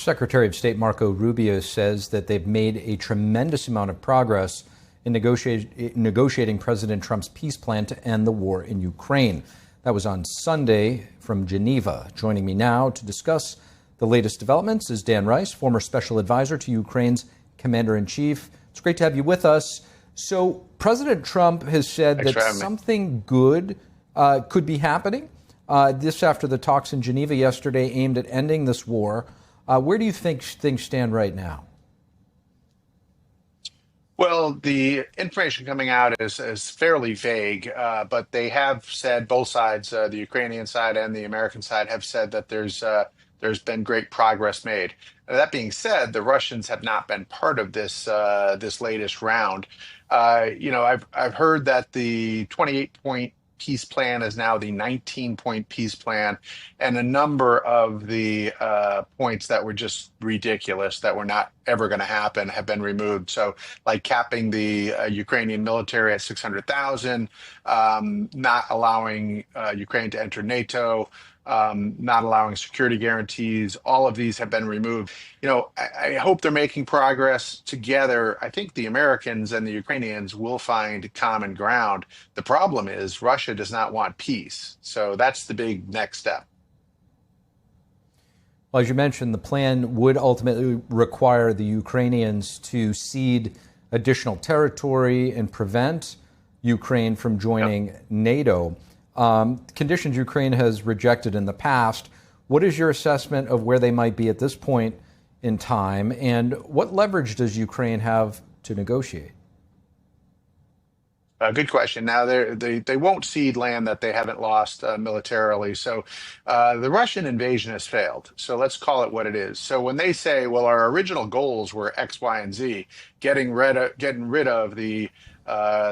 Secretary of State Marco Rubio says that they've made a tremendous amount of progress in negotiating President Trump's peace plan to end the war in Ukraine. That was on Sunday from Geneva. Joining me now to discuss the latest developments is Dan Rice, former special advisor to Ukraine's commander-in-chief. It's great to have you with us. So President Trump has said that something good could be happening. This after the talks in Geneva yesterday aimed at ending this war. Where do you think things stand right now? Well, the information coming out is fairly vague, but they have said, both sides, the Ukrainian side and the American side, have said that there's been great progress made. That being said, the Russians have not been part of this latest round. I've heard that the 28-point peace plan is now the 19-point peace plan, and a number of the points that were just ridiculous, that were not ever going to happen, have been removed. So, like capping the Ukrainian military at 600,000, not allowing Ukraine to enter NATO, not allowing security guarantees, all of these have been removed. I hope they're making progress together. I think the Americans and the Ukrainians will find common ground. The problem is Russia does not want peace. So that's the big next step. Well, as you mentioned, the plan would ultimately require the Ukrainians to cede additional territory and prevent Ukraine from joining NATO. Conditions Ukraine has rejected in the past. What is your assessment of where they might be at this point in time, and what leverage does Ukraine have to negotiate? Good question. Now, they won't cede land that they haven't lost militarily. So the Russian invasion has failed. So let's call it what it is. So when they say, well, our original goals were X, Y, and Z, getting rid of the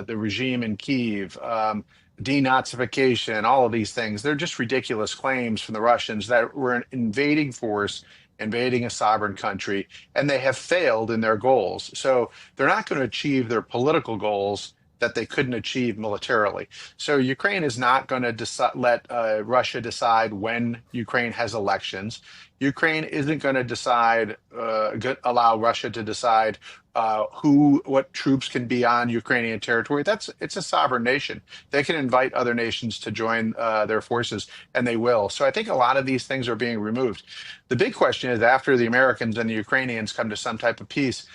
regime in Kyiv, denazification, all of these things, they're just ridiculous claims from the Russians that we're an invading force, invading a sovereign country, and they have failed in their goals. So they're not going to achieve their political goals that they couldn't achieve militarily. So Ukraine is not going to let Russia decide when Ukraine has elections. Ukraine isn't going to allow Russia to decide what troops can be on Ukrainian territory. It's a sovereign nation. They can invite other nations to join their forces, and they will. So I think a lot of these things are being removed. The big question is, after the Americans and the Ukrainians come to some type of peace,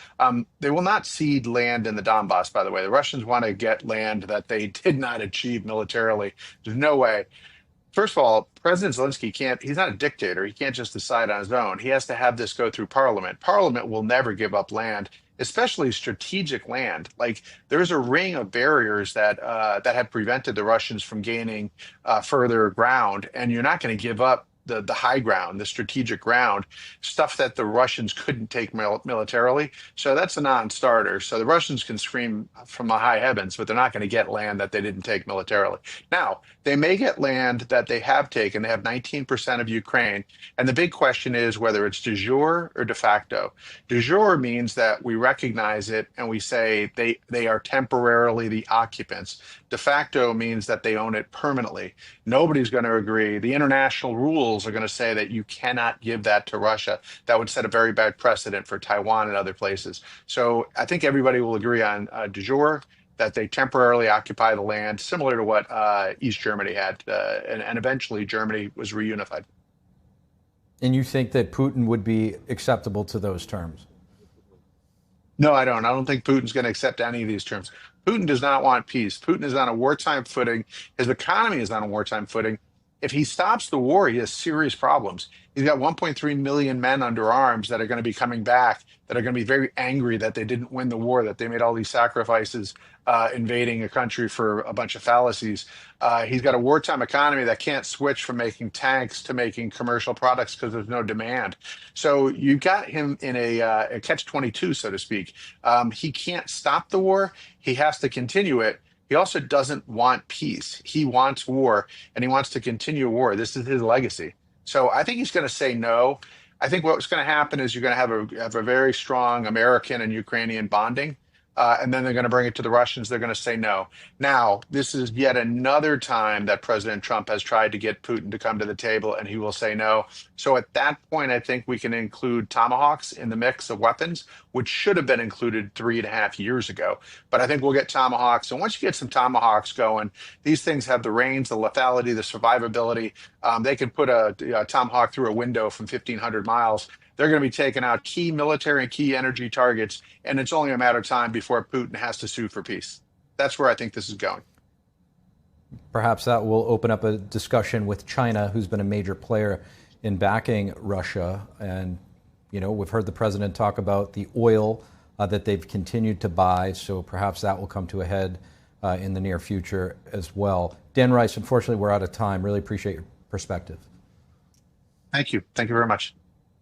they will not cede land in the Donbass, by the way. The Russians want to get land that they did not achieve militarily. There's no way. First of all, President Zelensky he's not a dictator. He can't just decide on his own. He has to have this go through Parliament. Parliament will never give up land, especially strategic land. Like, there's a ring of barriers that have prevented the Russians from gaining further ground, and you're not going to give up the high ground, the strategic ground, stuff that the Russians couldn't take militarily. So that's a non-starter. So the Russians can scream from the high heavens, but they're not going to get land that they didn't take militarily. Now, they may get land that they have taken. They have 19% of Ukraine. And the big question is whether it's de jure or de facto. De jure means that we recognize it and we say they are temporarily the occupants. De facto means that they own it permanently. Nobody's going to agree. The international rules are going to say that you cannot give that to Russia. That would set a very bad precedent for Taiwan and other places. So I think everybody will agree on de jure, that they temporarily occupy the land, similar to what East Germany had, and eventually Germany was reunified. And you think that Putin would be acceptable to those terms? No, I don't. I don't think Putin's going to accept any of these terms. Putin does not want peace. Putin is on a wartime footing. His economy is on a wartime footing. If he stops the war, he has serious problems. He's got 1.3 million men under arms that are going to be coming back, that are going to be very angry that they didn't win the war, that they made all these sacrifices invading a country for a bunch of fallacies. He's got a wartime economy that can't switch from making tanks to making commercial products because there's no demand. So you've got him in a catch-22, so to speak. He can't stop the war. He has to continue it. He also doesn't want peace. He wants war, and he wants to continue war. This is his legacy. So I think he's going to say no. I think what's going to happen is you're going to have a very strong American and Ukrainian bonding. and then they're going to bring it to the Russians. They're going to say no. Now, this is yet another time that President Trump has tried to get Putin to come to the table, and he will say no. So at that point, I think we can include tomahawks in the mix of weapons, which should have been included 3.5 years ago. But I think we'll get tomahawks. And once you get some tomahawks going, these things have the range, the lethality, the survivability. They can put a tomahawk through a window from 1,500 miles. They're going to be taking out key military and key energy targets, and it's only a matter of time before Putin has to sue for peace. That's where I think this is going. Perhaps that will open up a discussion with China, who's been a major player in backing Russia. And, we've heard the president talk about the oil that they've continued to buy. So perhaps that will come to a head in the near future as well. Dan Rice, unfortunately, we're out of time. Really appreciate your perspective. Thank you. Thank you very much.